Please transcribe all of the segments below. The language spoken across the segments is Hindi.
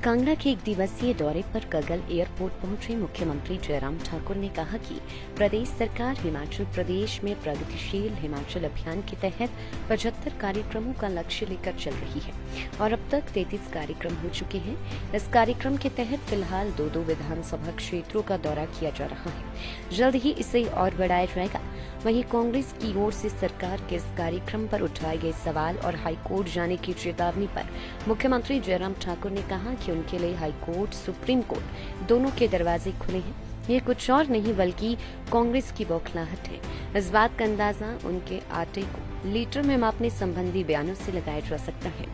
कांगड़ा के एक दिवसीय दौरे पर कगल एयरपोर्ट पहुंचे मुख्यमंत्री जयराम ठाकुर ने कहा कि प्रदेश सरकार हिमाचल प्रदेश में प्रगतिशील हिमाचल अभियान के तहत 75 कार्यक्रमों का लक्ष्य लेकर चल रही है और अब तक 33 कार्यक्रम हो चुके हैं। इस कार्यक्रम के तहत फिलहाल 2 विधानसभा क्षेत्रों का दौरा किया जा रहा है। जल्द ही इसे और बढ़ाया जाएगा। वहीं कांग्रेस की ओर से सरकार के इस कार्यक्रम पर उठाए गए सवाल और हाईकोर्ट जाने की चेतावनी पर मुख्यमंत्री जयराम ठाकुर ने कहा कि उनके लिए हाईकोर्ट, सुप्रीम कोर्ट दोनों के दरवाजे खुले हैं। ये कुछ और नहीं बल्कि कांग्रेस की बौखलाहट है। इस बात का अंदाजा उनके आटे को लीटर में मापने संबंधी बयानों से लगाया जा सकता है।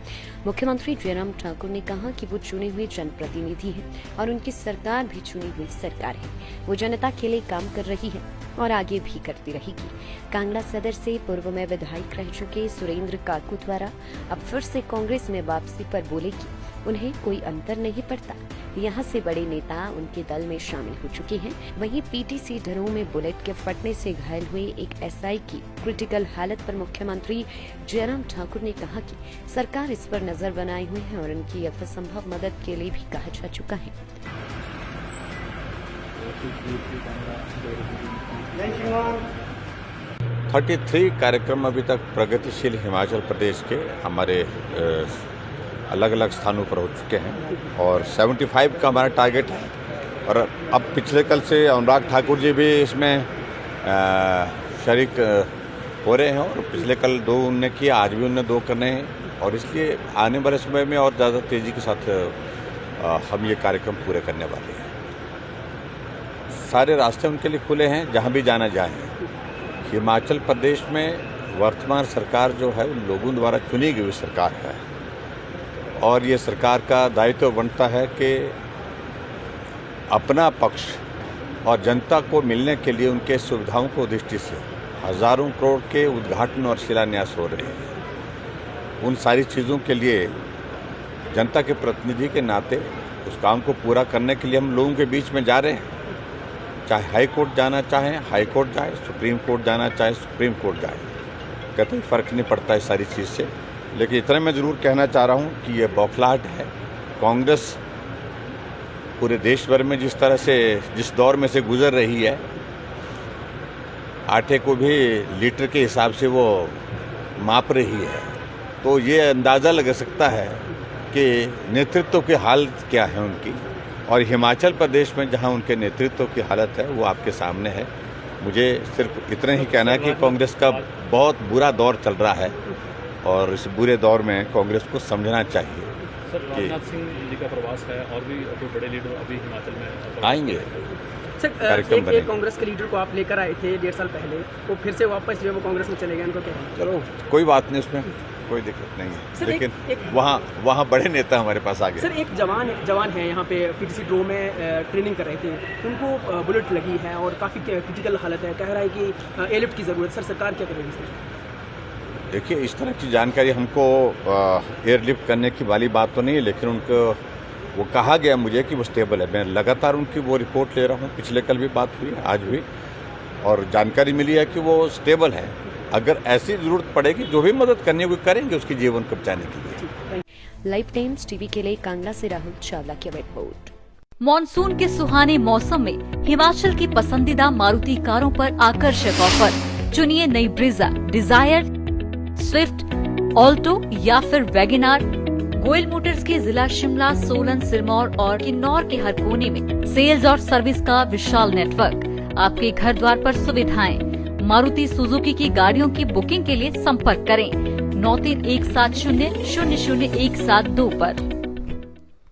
मुख्यमंत्री जयराम ठाकुर ने कहा कि वो चुने हुए जनप्रतिनिधि हैं और उनकी सरकार भी चुनी हुई सरकार है। वो जनता के लिए काम कर रही है और आगे भी करती रहेगी। कांगड़ा सदर से पूर्व में विधायक रह चुके सुरेंद्र काकू द्वारा अब फिर से कांग्रेस में वापसी पर बोले कि उन्हें कोई अंतर नहीं पड़ता। यहाँ से बड़े नेता उनके दल में शामिल हो चुके हैं। वहीं पीटीसी ढरों में बुलेट के फटने से घायल हुए एक एसआई की क्रिटिकल हालत पर मुख्यमंत्री जयराम ठाकुर ने कहा कि सरकार इस पर नजर बनाए हुए है और उनकी यथासंभव मदद के लिए भी कहा जा चुका है। 33 कार्यक्रम अभी तक प्रगतिशील हिमाचल प्रदेश के हमारे अलग अलग स्थानों पर हो चुके हैं और 75 का हमारा टारगेट है। और अब पिछले कल से अनुराग ठाकुर जी भी इसमें शरीक हो रहे हैं और पिछले कल 2 उनने किया, आज भी उनने 2 करने हैं और इसलिए आने वाले समय में और ज़्यादा तेज़ी के साथ हम ये कार्यक्रम पूरे करने वाले हैं। सारे रास्ते उनके लिए खुले हैं, जहाँ भी जाना जाए। हिमाचल प्रदेश में वर्तमान सरकार जो है उन लोगों द्वारा चुनी गई सरकार है और ये सरकार का दायित्व बनता है कि अपना पक्ष और जनता को मिलने के लिए उनके सुविधाओं को दृष्टि से हज़ारों करोड़ के उद्घाटन और शिलान्यास हो रहे हैं। उन सारी चीज़ों के लिए जनता के प्रतिनिधि के नाते उस काम को पूरा करने के लिए हम लोगों के बीच में जा रहे हैं। चाहे हाई कोर्ट जाना चाहें हाई कोर्ट जाए, सुप्रीम कोर्ट जाना चाहे सुप्रीम कोर्ट जाए, कतई फ़र्क नहीं पड़ता इस सारी चीज़ से। लेकिन इतना मैं ज़रूर कहना चाह रहा हूँ कि ये बौखलाहट है। कांग्रेस पूरे देश भर में जिस तरह से जिस दौर में से गुजर रही है, आटे को भी लीटर के हिसाब से वो माप रही है, तो ये अंदाज़ा लग सकता है कि नेतृत्व की हालत क्या है उनकी। और हिमाचल प्रदेश में जहाँ उनके नेतृत्व की हालत है वो आपके सामने है। मुझे सिर्फ इतना ही कहना है कि कांग्रेस का बहुत बुरा दौर चल रहा है और इस बुरे दौर में कांग्रेस को समझना चाहिए। सर, राजनाथ सिंह जी का प्रवास है और भी कोई बड़े लीडर अभी हिमाचल में आएंगे। सर, एक कांग्रेस के लीडर को आप लेकर आए थे 1.5 साल पहले, वो फिर से वापस जो है वो कांग्रेस में चले गए, उनको क्या? चलो कोई बात नहीं, उसमें कोई दिक्कत नहीं है। लेकिन वहाँ बड़े नेता हमारे पास आ गए। सर, एक जवान है यहाँ पे पीटीसी ड्रो में ट्रेनिंग कर रहे थे, उनको बुलेट लगी है और काफ़ी क्रिटिकल हालत है, कह रहा है कि एयरलिफ्ट की ज़रूरत। सर, सरकार क्या करेगी? सर देखिए, इस तरह की जानकारी हमको एयरलिफ्ट करने की वाली बात तो नहीं है, लेकिन उनको वो कहा गया मुझे कि वो स्टेबल है। मैं लगातार उनकी वो रिपोर्ट ले रहा हूँ। पिछले कल भी बात हुई, आज भी, और जानकारी मिली है कि वो स्टेबल है। अगर ऐसी जरूरत पड़ेगी, जो भी मदद करनी है वो करेंगे उसकी जीवन को बचाने के लिए। लाइव टाइम्स टीवी के लिए कांगड़ा से राहुल चावला की रिपोर्ट। मॉनसून के सुहाने मौसम में हिमाचल की पसंदीदा मारुति कारों पर आकर्षक ऑफर। चुनिए नई ब्रीजा, डिजायर, स्विफ्ट, ऑल्टो या फिर वैगनार। गोयल मोटर्स के जिला शिमला, सोलन, सिरमौर और किन्नौर के हर कोने में सेल्स और सर्विस का विशाल नेटवर्क। आपके घर द्वार पर सुविधाएं। मारुति सुजुकी की गाड़ियों की बुकिंग के लिए संपर्क करें 9317000172 पर।